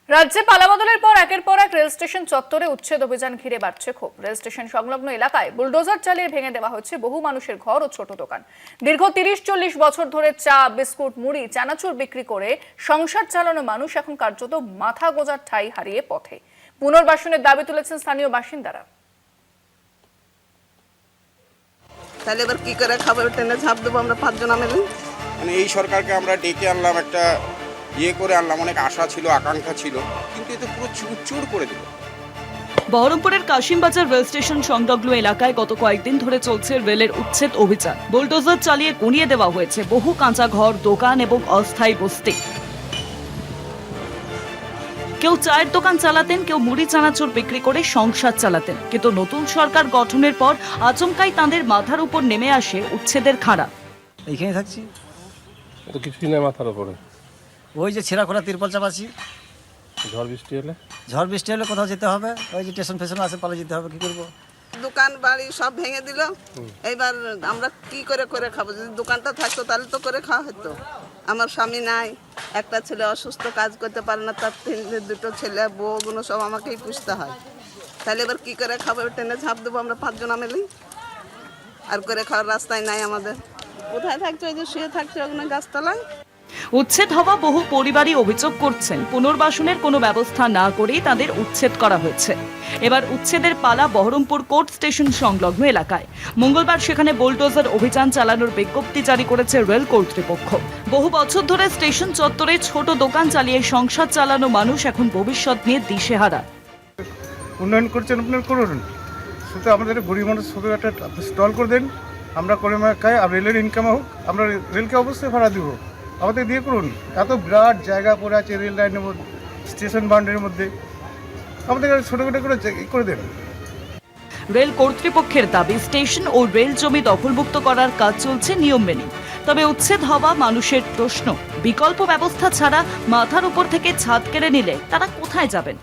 রাজ্যে পালাবদলের পর একের পর এক রেল স্টেশন চত্বরে উচ্ছেদ অভিযান ঘিরে বাড়ছে ক্ষোভ। রেল স্টেশন সংলগ্ন এলাকায় বুলডোজার চালিয়ে ভেঙে দেওয়া হচ্ছে বহু মানুষের ঘর ও ছোট দোকান। দীর্ঘ 30-40 বছর ধরে চা, বিস্কুট, মুড়ি, চানাচুর বিক্রি করে সংসার চালানো মানুষ এখন কার্যত মাথা গোঁজার ঠাঁই হারিয়ে পথে। পুনর্বাসনের দাবি তুলেছেন স্থানীয় বাসিন্দারা। তাহলে এবার কি করে খাবো? ট্রেনে ঝাঁপ দেবো আমরা 5 জন মিলে। মানে এই সরকারকে আমরা ডেকে আনলাম, একটা করে আনলাম, অনেক আশা ছিল, আকাঙ্ক্ষা ছিল, কিন্তু এতে পুরো চুরচুর করে দিল। বহরমপুরের কাশিমবাজার রেল স্টেশন সংলগ্ন এলাকায় গত কয়েকদিন ধরে চলছে রেলের উচ্ছেদ অভিযান। বুলডোজার চালিয়ে গুঁড়িয়ে দেওয়া হয়েছে বহু কাঁচা ঘর, দোকান এবং অস্থায়ী বস্তি। কেউ চায়ের দোকান চালাতেন, কেউ মুড়ি চানাচুর বিক্রি করে সংসার চালাতেন, কিন্তু নতুন সরকার গঠনের পর আচমকাই তাঁদের মাথার উপর নেমে আসে উচ্ছেদের খাড়া। এইখানে থাকছি, তো কিছুই নেই মাথার উপরে। ওই যে ছেঁড়া খোলা তিরপল চাপাচ্ছি। ঝড় বৃষ্টি হলে কোথাও যেতে হবে, ওই যে স্টেশন ফেশন আছে, পালিয়ে যেতে হবে। কি করবো? দোকান বাড়ি সব ভেঙে দিল। এইবার আমরা কি করে করে খাবো? যদি দোকানটা থাকতো তাহলে তো করে খাওয়া হতো। আমার স্বামী নাই, একটা ছেলে অসুস্থ, কাজ করতে পারে না, তার 2 ছেলে, বউগুলো সব আমাকেই পুষতে হয়। তাহলে এবার কি করে খাবো? ট্রেনে ঝাঁপ দেবো আমরা 5 জন মিলে। আর করে খাওয়ার রাস্তায় নাই আমাদের। কোথায় থাকছে? ওই যে শুয়ে থাকছে ওখানে গাছতলায়। উচ্ছেদ হওয়া বহু পরিবারই অভিযোগ করছেন, পুনর্বাসনের কোনো ব্যবস্থা না করেই তাদের উচ্ছেদ করা হয়েছে। এবার উচ্ছেদের পালা বহরমপুর কোর্ট স্টেশন সংলগ্ন এলাকায়। মঙ্গলবার সেখানে বুলডোজার অভিযান চালানোর বিজ্ঞপ্তি জারি করেছে রেল কর্তৃপক্ষ। বহু বছর ধরে স্টেশন চত্বরে ছোট দোকান চালিয়ে সংসার চালানো মানুষ এখন ভবিষ্যৎ নিয়ে দিশেহারা। উন্নয়ন করছেন, আপনার করুন, শুধু আমাদের গরিব মানুষ শুধু একটা স্টল করে দেন, আমরা করে খাই, আর রেলের ইনকাম হোক, আমরা রেলকে অবশ্যই ভাড়া দিব, আমাদের দিয়ে করুন। এত বিরাট জায়গা পড়ে আছে রেল লাইনের মধ্যে, স্টেশন বাউন্ডারির মধ্যে, আমাদের ছোটোখাটো করে দেন। রেল কর্তৃপক্ষের দাবি, স্টেশন ও রেল জমি দখলমুক্ত করার কাজ চলছে নিয়ম মেনে। তবে উচ্ছেদ হওয়া মানুষের প্রশ্ন, বিকল্প ব্যবস্থা ছাড়া মাথার উপর থেকে ছাদ কেড়ে নিলে তারা কোথায় যাবেন?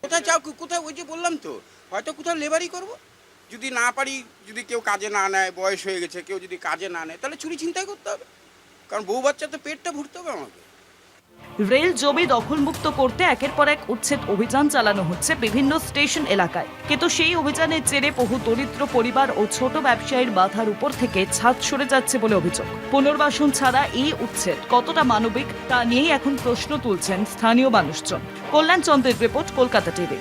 কোথায় যাও, কোথায়? ওই যে বললাম তো, হয়তো কোথাও লেবারই করব। যদি না পারি, যদি কেউ কাজে না নেয়, বয়স হয়ে গেছে, কেউ যদি কাজে না নেয়, তাহলে চুরি চিন্তাই করতে হবে, কারণ বউ বাচ্চা তো পেটটা ভরতে হবে আমাকে। রেল জমি দখলমুক্ত করতে একের পর এক উচ্ছেদ অভিযান চালানো হচ্ছে বিভিন্ন স্টেশন এলাকায়, কিন্তু সেই অভিযানের জেরে বহু দরিদ্র পরিবার ও ছোট ব্যবসায়ীর মাথার উপর থেকে ছাদ সরে যাচ্ছে বলে অভিযোগ। পুনর্বাসন ছাড়া এই উচ্ছেদ কতটা মানবিক তা নিয়েই এখন প্রশ্ন তুলছেন স্থানীয় মানুষজন। কল্যাণ চন্দ্রের রিপোর্ট, কলকাতা টিভি।